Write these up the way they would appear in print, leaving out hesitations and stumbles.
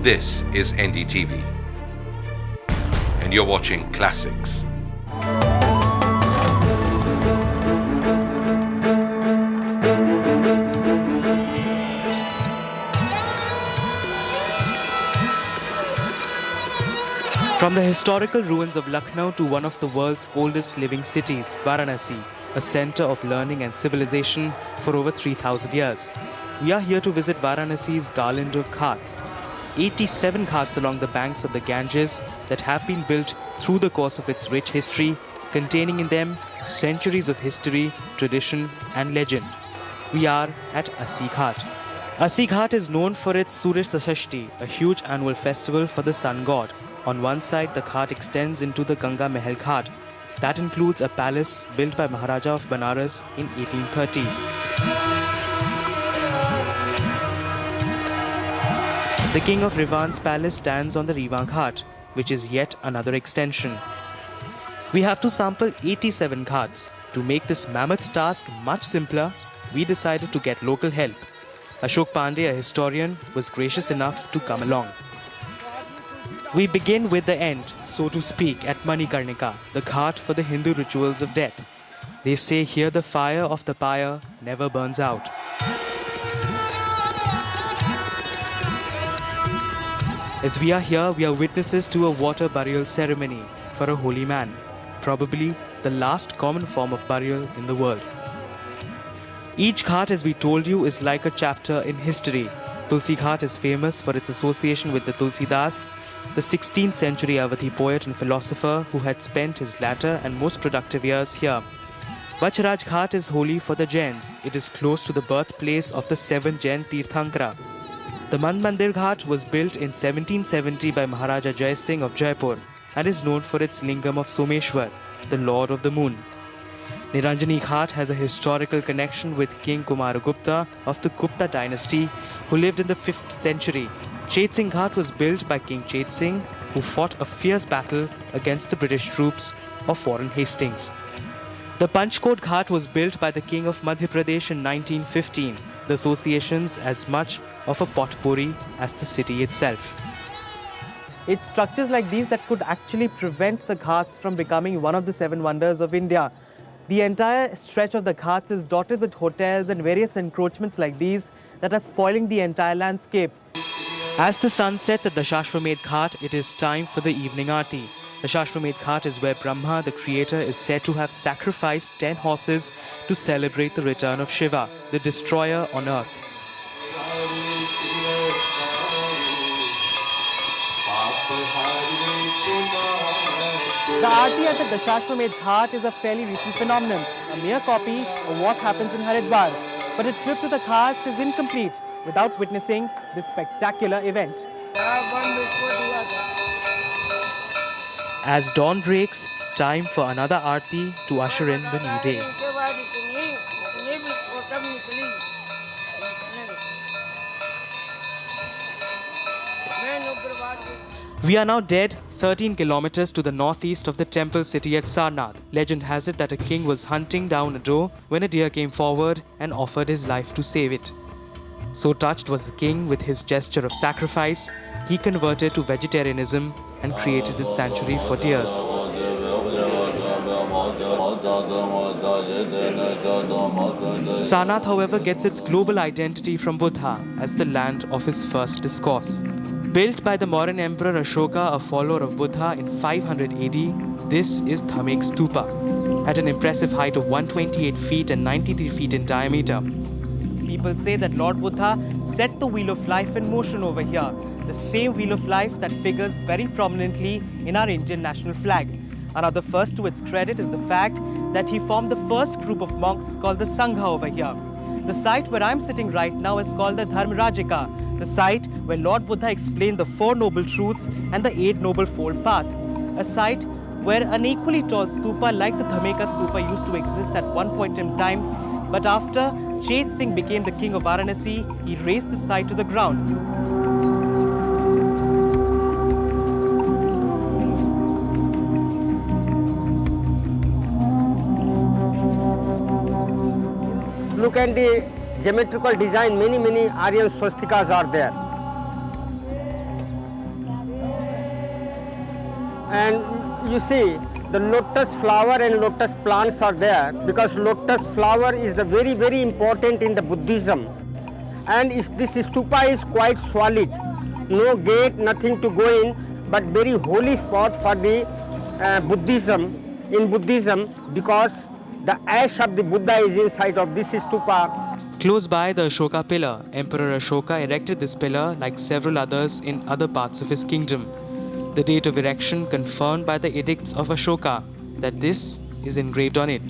This is NDTV, and you're watching Classics. From the historical ruins of Lucknow to one of the world's oldest living cities, Varanasi, a center of learning and civilization for over 3,000 years. We are here to visit Varanasi's Garland of Ghats. 87 ghats along the banks of the Ganges that have been built through the course of its rich history, containing in them centuries of history, tradition and legend. We are at Assi Ghat. Assi Ghat is known for its Surya Sashti, a huge annual festival for the sun god. On one side, the ghat extends into the Ganga Mahal Ghat. That includes a palace built by Maharaja of Banaras in 1830. The king of Rivan's palace stands on the Rivan Ghat, which is yet another extension. We have to sample 87 ghats. To make this mammoth task much simpler, we decided to get local help. Ashok Pandey, a historian, was gracious enough to come along. We begin with the end, so to speak, at Manikarnika, the ghat for the Hindu rituals of death. They say here the fire of the pyre never burns out. As we are here, we are witnesses to a water burial ceremony for a holy man, probably the last common form of burial in the world. Each ghat, as we told you, is like a chapter in history. Tulsi Ghat is famous for its association with the Tulsidas, the 16th century Awadhi poet and philosopher who had spent his latter and most productive years here. Vachraj Ghat is holy for the Jains. It is close to the birthplace of the 7 Jain Tirthankara. The Man Mandir Ghat was built in 1770 by Maharaja Jai Singh of Jaipur and is known for its lingam of Someshwar, the Lord of the Moon. Niranjani Ghat has a historical connection with King Kumaragupta of the Gupta dynasty who lived in the 5th century. Chet Singh Ghat was built by King Chet Singh, who fought a fierce battle against the British troops of Warren Hastings. The Panchkot Ghat was built by the King of Madhya Pradesh in 1915. The association's as much of a potpourri as the city itself. It's structures like these that could actually prevent the ghats from becoming one of the 7 wonders of India. The entire stretch of the ghats is dotted with hotels and various encroachments like these that are spoiling the entire landscape. As the sun sets at the Shashwamedh Ghat, it is time for the evening Arti. The Shashwamedh Ghat is where Brahma, the creator, is said to have sacrificed 10 horses to celebrate the return of Shiva, the destroyer on earth. The Arti at the Shashwamedh Ghat is a fairly recent phenomenon, a mere copy of what happens in Haridwar. But a trip to the Ghats is incomplete without witnessing this spectacular event. As dawn breaks, time for another Arti to usher in the new day. We are now dead 13 kilometers to the northeast of the temple city at Sarnath. Legend has it that a king was hunting down a doe when a deer came forward and offered his life to save it. So touched was the king with his gesture of sacrifice, he converted to vegetarianism and created this sanctuary for deers. Sarnath, however, gets its global identity from Buddha as the land of his first discourse. Built by the Mauryan Emperor Ashoka, a follower of Buddha, in 500 AD, this is Dhamek Stupa, at an impressive height of 128 feet and 93 feet in diameter. People say that Lord Buddha set the wheel of life in motion over here, the same wheel of life that figures very prominently in our Indian national flag. Another first to its credit is the fact that he formed the first group of monks called the Sangha over here. The site where I'm sitting right now is called the Dharmarajika, the site where Lord Buddha explained the 4 noble truths and the 8 noble fold path. A site where an equally tall stupa like the Dhameka stupa used to exist at one point in time, but after Chet Singh became the king of Varanasi, he razed the site to the ground. Look at the geometrical design, many Aryan swastikas are there. And you see, the lotus flower and lotus plants are there because lotus flower is the very, very important in the Buddhism. And if this stupa is quite solid, no gate, nothing to go in, but very holy spot for the Buddhism, in Buddhism, because the ash of the Buddha is inside of this stupa. Close by the Ashoka Pillar, Emperor Ashoka erected this pillar like several others in other parts of his kingdom. The date of erection confirmed by the edicts of Ashoka that this is engraved on it.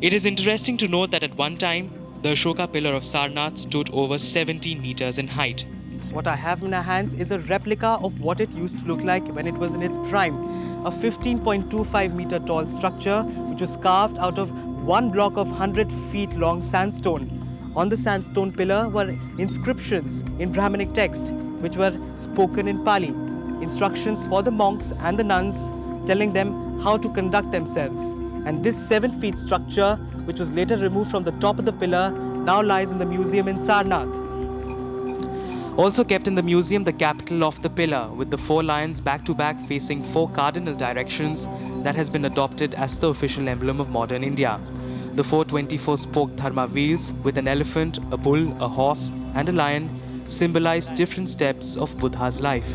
It is interesting to note that at one time, the Ashoka Pillar of Sarnath stood over 17 meters in height. What I have in my hands is a replica of what it used to look like when it was in its prime. A 15.25 meter tall structure which was carved out of one block of 100 feet long sandstone. On the sandstone pillar were inscriptions in Brahminic text which were spoken in Pali. Instructions for the monks and the nuns telling them how to conduct themselves. And this 7 feet structure, which was later removed from the top of the pillar, now lies in the museum in Sarnath. Also kept in the museum the capital of the pillar with the 4 lions back to back facing 4 cardinal directions that has been adopted as the official emblem of modern India. The 4 24-spoke dharma wheels with an elephant, a bull, a horse and a lion symbolize different steps of Buddha's life.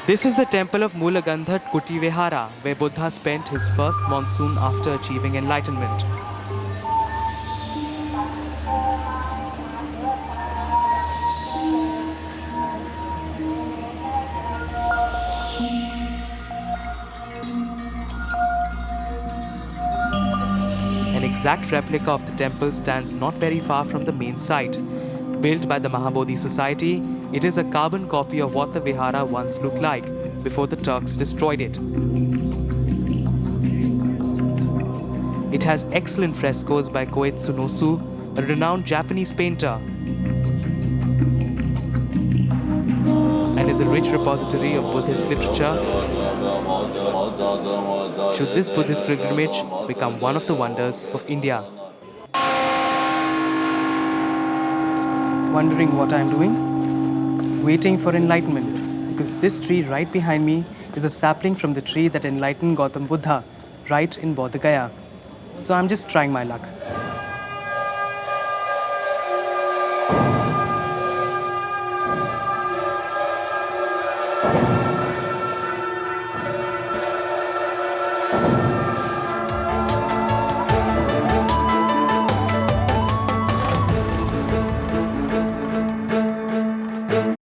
This is the temple of Mulagandhat Kuti Vihara, where Buddha spent his first monsoon after achieving enlightenment. An exact replica of the temple stands not very far from the main site. Built by the Maha Bodhi Society, it is a carbon copy of what the Vihara once looked like before the Turks destroyed it. It has excellent frescoes by Koetsu Nosu, a renowned Japanese painter, and is a rich repository of Buddhist literature. Should this Buddhist pilgrimage become one of the wonders of India. Wondering what I am doing? Waiting for enlightenment, because this tree right behind me is a sapling from the tree that enlightened Gautam Buddha, right in Bodh Gaya. So I'm just trying my luck.